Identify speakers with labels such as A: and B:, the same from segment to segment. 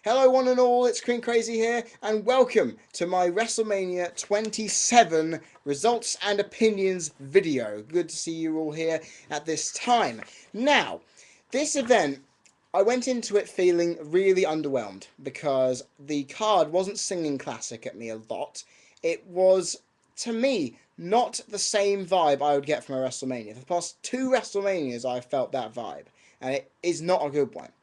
A: Hello one and all, it's Queen Crazy here, and welcome to my WrestleMania 27 results and opinions video. Good to see you all here at this time. Now, this event, I went into it feeling really underwhelmed because the card wasn't singing classic at me a lot. It was, to me, not the same vibe I would get from a WrestleMania. For the past two WrestleManias, I've felt that vibe, and it is not a good one.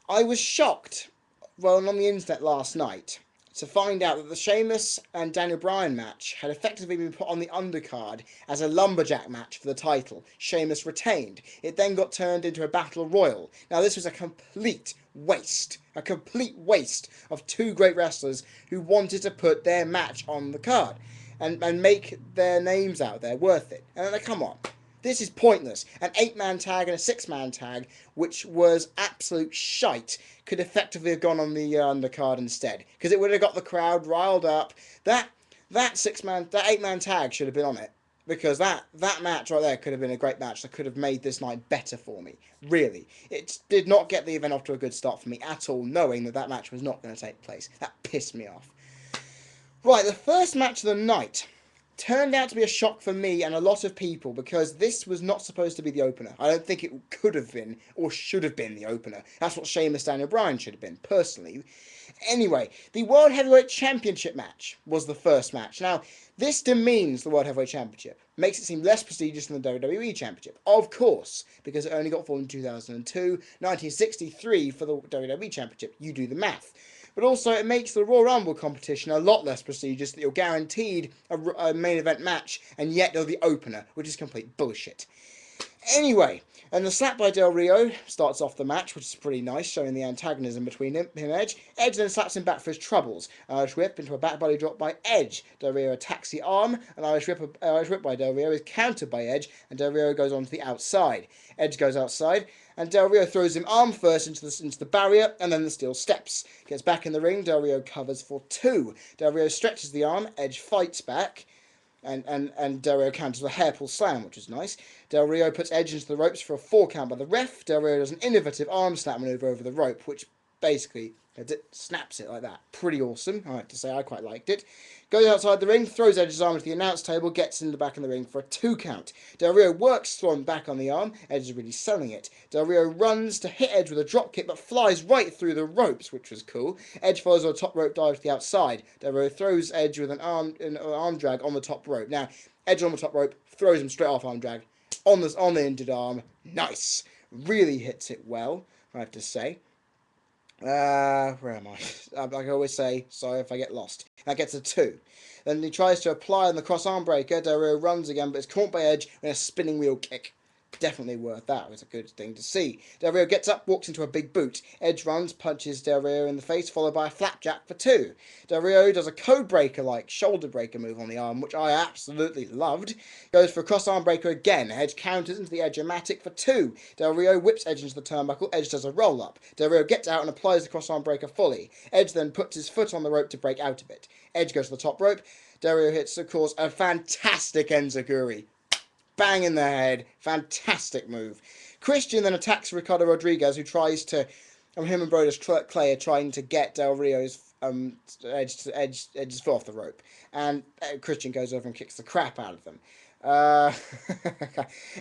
A: I was shocked, well, on the internet last night, to find out that the Sheamus and Daniel Bryan match had effectively been put on the undercard as a lumberjack match for the title. Sheamus retained. It then got turned into a battle royal. Now this was a complete waste of two great wrestlers who wanted to put their match on the card and make their names out there worth it. And come on. This is pointless. An 8-man tag and a 6-man tag, which was absolute shite, could effectively have gone on the undercard instead, because it would have got the crowd riled up. That 8-man tag should have been on it, because that match right there could have been a great match that could have made this night better for me. Really, it did not get the event off to a good start for me at all, knowing that match was not going to take place. That pissed me off. Right, the first match of the night turned out to be a shock for me and a lot of people because this was not supposed to be the opener. I don't think it could have been or should have been the opener. That's what Sheamus Daniel Bryan should have been, personally. Anyway, the World Heavyweight Championship match was the first match. Now, this demeans the World Heavyweight Championship. Makes it seem less prestigious than the WWE Championship. Of course, because it only got formed in 2002, 1963 for the WWE Championship. You do the math. But also it makes the Royal Rumble competition a lot less prestigious that you're guaranteed a main event match and yet they're the opener, which is complete bullshit. Anyway, and the slap by Del Rio starts off the match, which is pretty nice, showing the antagonism between him and Edge. Edge then slaps him back for his troubles. Irish whip into a back body drop by Edge. Del Rio attacks the arm, an Irish whip by Del Rio is countered by Edge, and Del Rio goes on to the outside. Edge goes outside, and Del Rio throws him arm first into the barrier, and then the steel steps. Gets back in the ring, Del Rio covers for 2. Del Rio stretches the arm, Edge fights back, and Del Rio counters with a hair pull slam, which is nice. Del Rio puts Edge into the ropes for a 4 count by the ref. Del Rio does an innovative arm slap maneuver over the rope, which basically snaps it like that. Pretty awesome, I have to say, I quite liked it. Goes outside the ring, throws Edge's arm into the announce table, gets in the back in the ring for a 2 count. Del Rio works throwing back on the arm, Edge is really selling it. Del Rio runs to hit Edge with a drop kick, but flies right through the ropes, which was cool. Edge follows on a top rope dive to the outside. Del Rio throws Edge with an arm drag on the top rope. Now, Edge on the top rope, throws him straight off arm drag on the injured arm. Nice. Really hits it well, I have to say. Where am I? Like I always say, sorry if I get lost. That gets a 2. Then he tries to apply on the cross arm breaker. Del Rio runs again, but it's caught by Edge in a spinning wheel kick. Definitely worth that. It was a good thing to see. Del Rio gets up, walks into a big boot. Edge runs, punches Del Rio in the face, followed by a flapjack for 2. Del Rio does a code breaker like shoulder breaker move on the arm, which I absolutely loved. Goes for a cross arm breaker again. Edge counters into the Edge-o-matic for 2. Del Rio whips Edge into the turnbuckle. Edge does a roll up. Del Rio gets out and applies the cross arm breaker fully. Edge then puts his foot on the rope to break out of it. Edge goes to the top rope. Del Rio hits, of course, a fantastic enziguri. Bang in the head. Fantastic move. Christian then attacks Ricardo Rodriguez, who tries to... him and Brodus Clay are trying to get Del Rio's Edge's foot off the rope. And Christian goes over and kicks the crap out of them.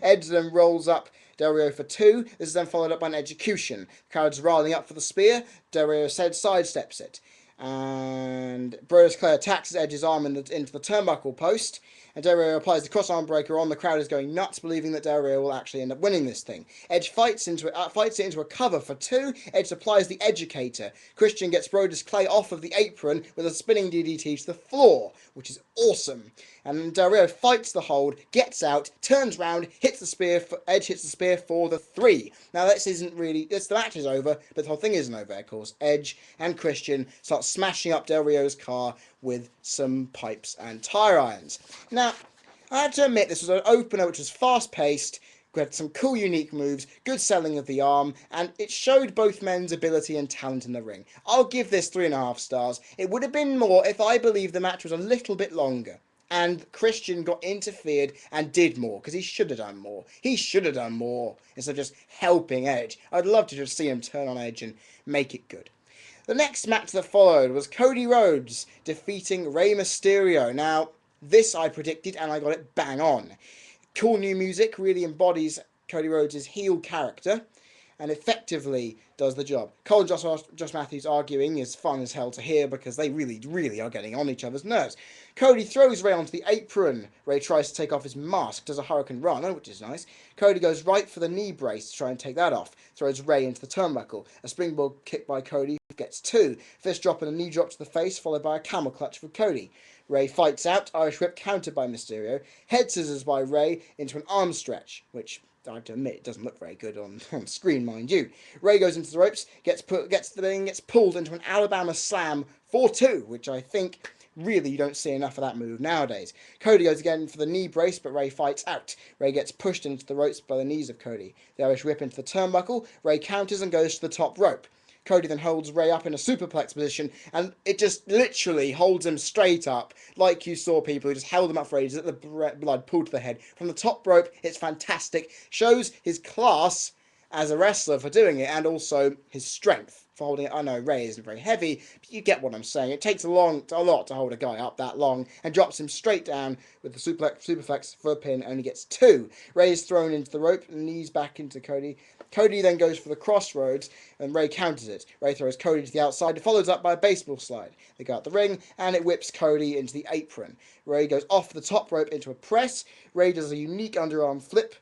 A: Edge then rolls up Del Rio for 2. This is then followed up by an execution. The crowd's riling up for the spear. Del Rio sidesteps it. And Brodus Clay attacks Edge's arm into the turnbuckle post, and Del Rio applies the cross arm breaker on. The crowd is going nuts, believing that Del Rio will actually end up winning this thing. Edge fights it into a cover for 2. Edge applies the educator. Christian gets Brodus Clay off of the apron with a spinning DDT to the floor, which is awesome. And Del Rio fights the hold, gets out, turns round, hits the spear. Edge hits the spear for the 3. Now this isn't really... the match is over, but the whole thing isn't over, of course. Edge and Christian start smashing up Del Rio's car with some pipes and tire irons. Now, I have to admit, this was an opener which was fast-paced, had some cool, unique moves, good selling of the arm, and it showed both men's ability and talent in the ring. I'll give this 3.5 stars. It would have been more if I believed the match was a little bit longer, and Christian got interfered and did more, because he should have done more. He should have done more, instead of just helping Edge. I'd love to just see him turn on Edge and make it good. The next match that followed was Cody Rhodes defeating Rey Mysterio. Now, this I predicted and I got it bang on. Cool new music really embodies Cody Rhodes' heel character and effectively does the job. Cole and Josh Matthews arguing is fun as hell to hear because they really are getting on each other's nerves. Cody throws Rey onto the apron. Rey tries to take off his mask, does a Hurricane Rana, which is nice. Cody goes right for the knee brace to try and take that off. Throws Rey into the turnbuckle. A springboard kick by Cody gets 2. Fist drop and a knee drop to the face, followed by a camel clutch for Cody. Rey fights out, Irish whip countered by Mysterio. Head scissors by Rey into an arm stretch, which I have to admit, it doesn't look very good on screen, mind you. Rey goes into the ropes, gets pulled into an Alabama slam for 2, which I think really you don't see enough of that move nowadays. Cody goes again for the knee brace, but Rey fights out. Rey gets pushed into the ropes by the knees of Cody. The Irish whip into the turnbuckle. Rey counters and goes to the top rope. Cody then holds Rey up in a superplex position, and it just literally holds him straight up, like you saw people who just held him up for ages, let the blood pool to the head. From the top rope, it's fantastic. Shows his class as a wrestler for doing it, and also his strength for holding it. I know Rey isn't very heavy, but you get what I'm saying. It takes a lot to hold a guy up that long, and drops him straight down with the superflex for a pin, only gets 2. Rey is thrown into the rope, and knees back into Cody. Cody then goes for the crossroads, and Rey counters it. Rey throws Cody to the outside, follows up by a baseball slide. They go out the ring, and it whips Cody into the apron. Rey goes off the top rope into a press. Rey does a unique underarm flip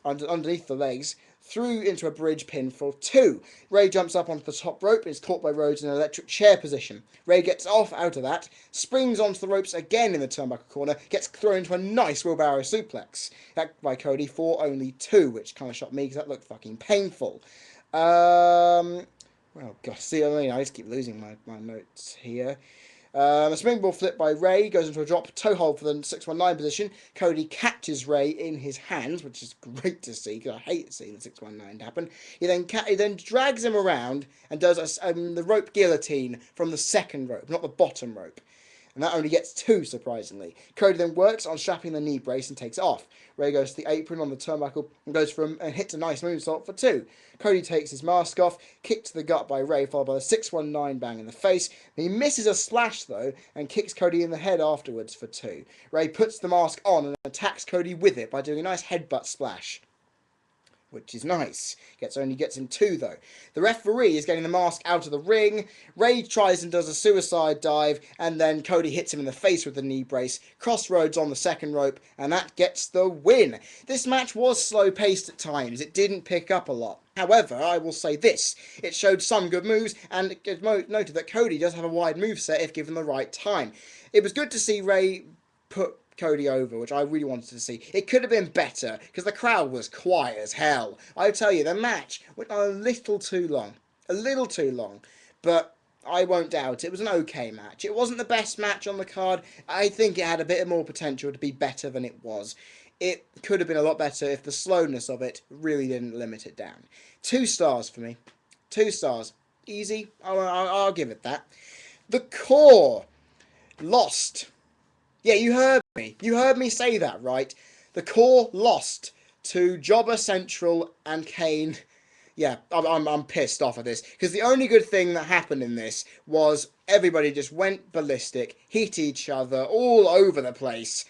A: underneath the legs, through into a bridge pin for 2. Rey jumps up onto the top rope and is caught by Rhodes in an electric chair position. Rey gets off out of that, springs onto the ropes again in the turnbuckle corner, gets thrown into a nice wheelbarrow suplex. That by Cody for only 2, which kind of shocked me because that looked fucking painful. Well, gosh, see, I just keep losing my notes here. A springboard flip by Rey goes into a drop toe hold for the 619 position. Cody catches Rey in his hands, which is great to see because I hate seeing the 619 happen. He then drags him around and does the rope guillotine from the second rope, not the bottom rope. And that only gets 2, surprisingly. Cody then works on strapping the knee brace and takes it off. Rey goes to the apron on the turnbuckle and goes for and hits a nice moonsault for 2. Cody takes his mask off, kicked to the gut by Rey, followed by a 619 bang in the face. He misses a splash, though, and kicks Cody in the head afterwards for 2. Rey puts the mask on and attacks Cody with it by doing a nice headbutt splash, which is nice. Only gets him 2, though. The referee is getting the mask out of the ring. Rey tries and does a suicide dive, and then Cody hits him in the face with the knee brace. Crossroads on the second rope, and that gets the win. This match was slow-paced at times. It didn't pick up a lot. However, I will say this. It showed some good moves, and it noted that Cody does have a wide moveset if given the right time. It was good to see Rey put Cody over, which I really wanted to see. It could have been better because the crowd was quiet as hell. I tell you, the match went a little too long, but I won't doubt it was an okay match. It wasn't the best match on the card. I think it had a bit more potential to be better than it was. It could have been a lot better if the slowness of it really didn't limit it down. 2 stars for me. 2 stars. Easy. I'll give it that. The Core lost. Yeah, you heard me. You heard me say that, right? The Core lost to Jobber Central and Kane. Yeah, I'm pissed off at this because the only good thing that happened in this was everybody just went ballistic, hit each other all over the place.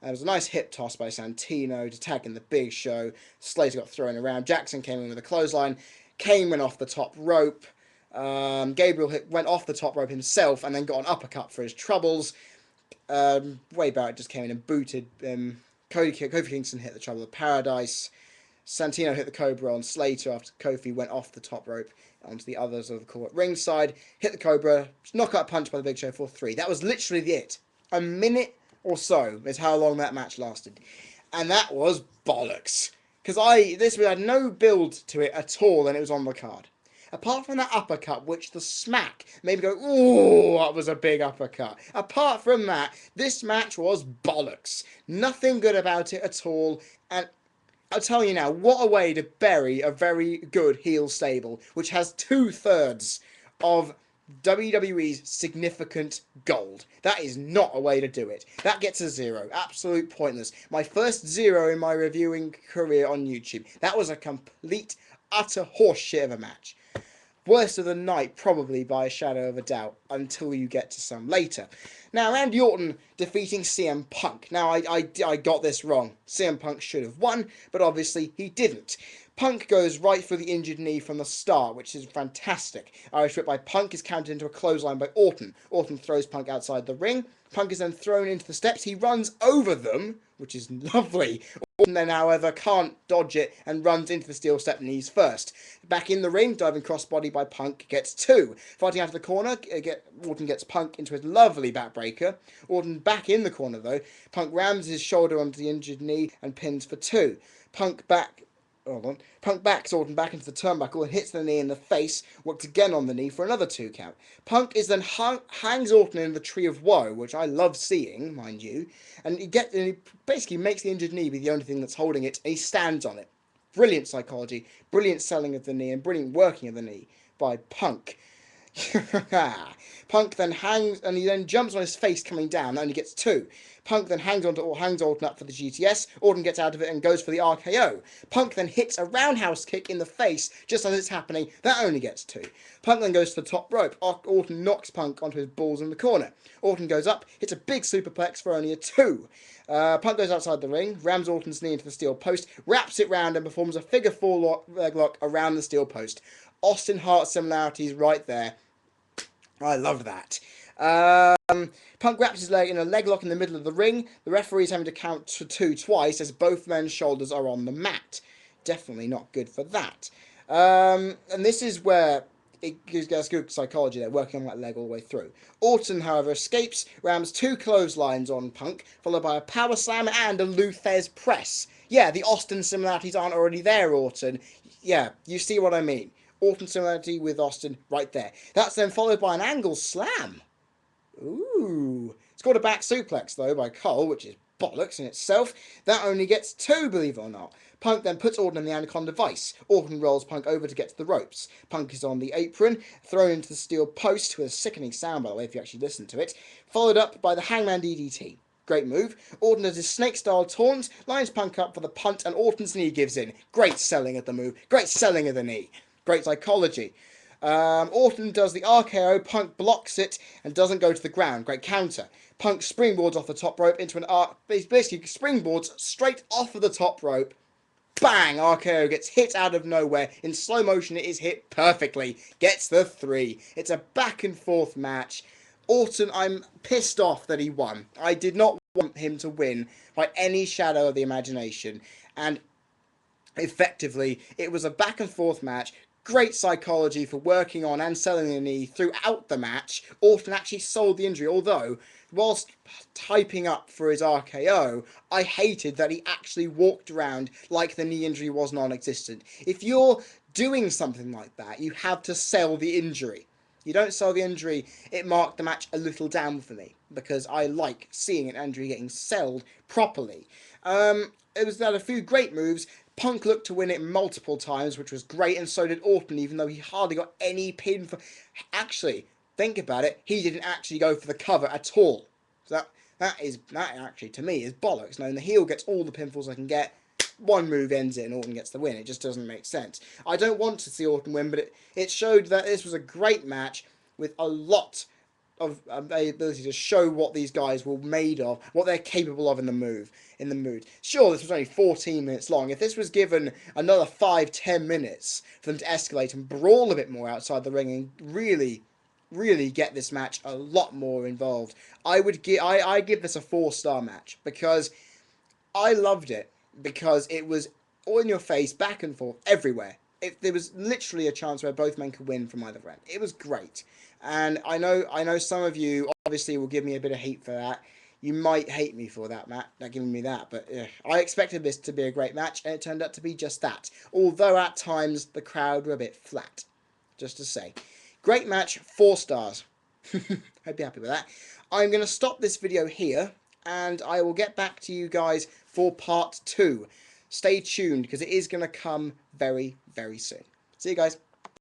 A: There was a nice hip toss by Santino to tag in the Big Show. Slater got thrown around. Jackson came in with a clothesline. Kane went off the top rope. Gabriel went off the top rope himself and then got an uppercut for his troubles. Way Barrett just came in and booted. Kofi Kingston hit the Trouble of Paradise. Santino hit the Cobra on Slater after Kofi went off the top rope onto the others of the court ringside. Hit the Cobra. Knockout punch by the Big Show for 3. That was literally it. A minute or so is how long that match lasted. And that was bollocks. Because this had no build to it at all and it was on the card. Apart from that uppercut, which the smack made me go, ooh, that was a big uppercut. Apart from that, this match was bollocks. Nothing good about it at all. And I'll tell you now, what a way to bury a very good heel stable, which has 2/3 of WWE's significant gold. That is not a way to do it. That gets a 0. Absolute pointless. My first 0 in my reviewing career on YouTube. That was a complete, utter horseshit of a match. Worst of the night, probably by a shadow of a doubt, until you get to some later. Now, Randy Orton defeating CM Punk. Now, I got this wrong. CM Punk should have won, but obviously he didn't. Punk goes right for the injured knee from the start, which is fantastic. Irish whip by Punk is countered into a clothesline by Orton. Orton throws Punk outside the ring. Punk is then thrown into the steps. He runs over them, which is lovely. Orton then, however, can't dodge it and runs into the steel step knees first. Back in the ring, diving crossbody by Punk gets 2. Fighting out of the corner, Orton gets Punk into his lovely backbreaker. Orton back in the corner though. Punk rams his shoulder onto the injured knee and pins for 2. Punk backs Orton back into the turnbuckle and hits the knee in the face, worked again on the knee for another 2 count. Punk is then hangs Orton in the Tree of Woe, which I love seeing, mind you, and he basically makes the injured knee be the only thing that's holding it, and he stands on it. Brilliant psychology, brilliant selling of the knee, and brilliant working of the knee by Punk. Punk then hangs, and he then jumps on his face coming down, and only gets 2. Punk then hangs Orton up for the GTS. Orton gets out of it and goes for the RKO. Punk then hits a roundhouse kick in the face just as it's happening. That only gets 2. Punk then goes to the top rope. Orton knocks Punk onto his balls in the corner. Orton goes up, hits a big superplex for only a 2. Punk goes outside the ring, rams Orton's knee into the steel post, wraps it round and performs a figure 4 leg lock around the steel post. Austin Hart similarities right there. I love that. Punk wraps his leg in a leg lock in the middle of the ring. The referee is having to count to 2 twice as both men's shoulders are on the mat. Definitely not good for that. And this is where it gets good psychology there, working on that leg all the way through. Orton, however, escapes, rams 2 clotheslines on Punk, followed by a power slam and a Luthez press. Yeah, the Austin similarities aren't already there, Orton. Yeah, you see what I mean. Orton similarity with Austin right there. That's then followed by an angle slam. Ooh. It's called a back suplex, though, by Cole, which is bollocks in itself. That only gets 2, believe it or not. Punk then puts Orton in the Anaconda Vice. Orton rolls Punk over to get to the ropes. Punk is on the apron, thrown into the steel post with a sickening sound, by the way, if you actually listen to it. Followed up by the Hangman DDT. Great move. Orton does his snake-style taunt, lines Punk up for the punt, and Orton's knee gives in. Great selling of the move. Great selling of the knee. Great psychology. Orton does the RKO, Punk blocks it and doesn't go to the ground. Great counter. Punk springboards off the top rope into an basically springboards straight off of the top rope. Bang! RKO gets hit out of nowhere. In slow motion it is hit perfectly. Gets the 3. It's a back and forth match. Orton, I'm pissed off that he won. I did not want him to win by any shadow of the imagination. And effectively, it was a back and forth match. Great psychology for working on and selling the knee throughout the match. Orton actually sold the injury, although, whilst typing up for his RKO, I hated that he actually walked around like the knee injury was non-existent. If you're doing something like that, you have to sell the injury. You don't sell the injury, it marked the match a little down for me, because I like seeing an injury getting sold properly. It had a few great moves. Punk looked to win it multiple times, which was great, and so did Orton, even though he hardly got any pin for... Actually, think about it, he didn't actually go for the cover at all. So that actually, to me, is bollocks. Knowing the heel gets all the pinfalls they can get, one move ends it and Orton gets the win. It just doesn't make sense. I don't want to see Orton win, but it showed that this was a great match with a lot of ability to show what these guys were made of, what they're capable of in the mood. Sure, this was only 14 minutes long. If this was given another 5-10 minutes for them to escalate and brawl a bit more outside the ring and really get this match a lot more involved, I give this a 4-star match, because I loved it, because it was all in your face, back and forth, everywhere. There was literally a chance where both men could win from either end. It was great. And I know some of you obviously will give me a bit of hate for that. You might hate me for that, Matt, not giving me that. But I expected this to be a great match, and it turned out to be just that. Although at times the crowd were a bit flat. Just to say. Great match, 4 stars. Hope you're happy with that. I'm going to stop this video here, and I will get back to you guys for part 2. Stay tuned, because it is going to come very, very soon. See you guys.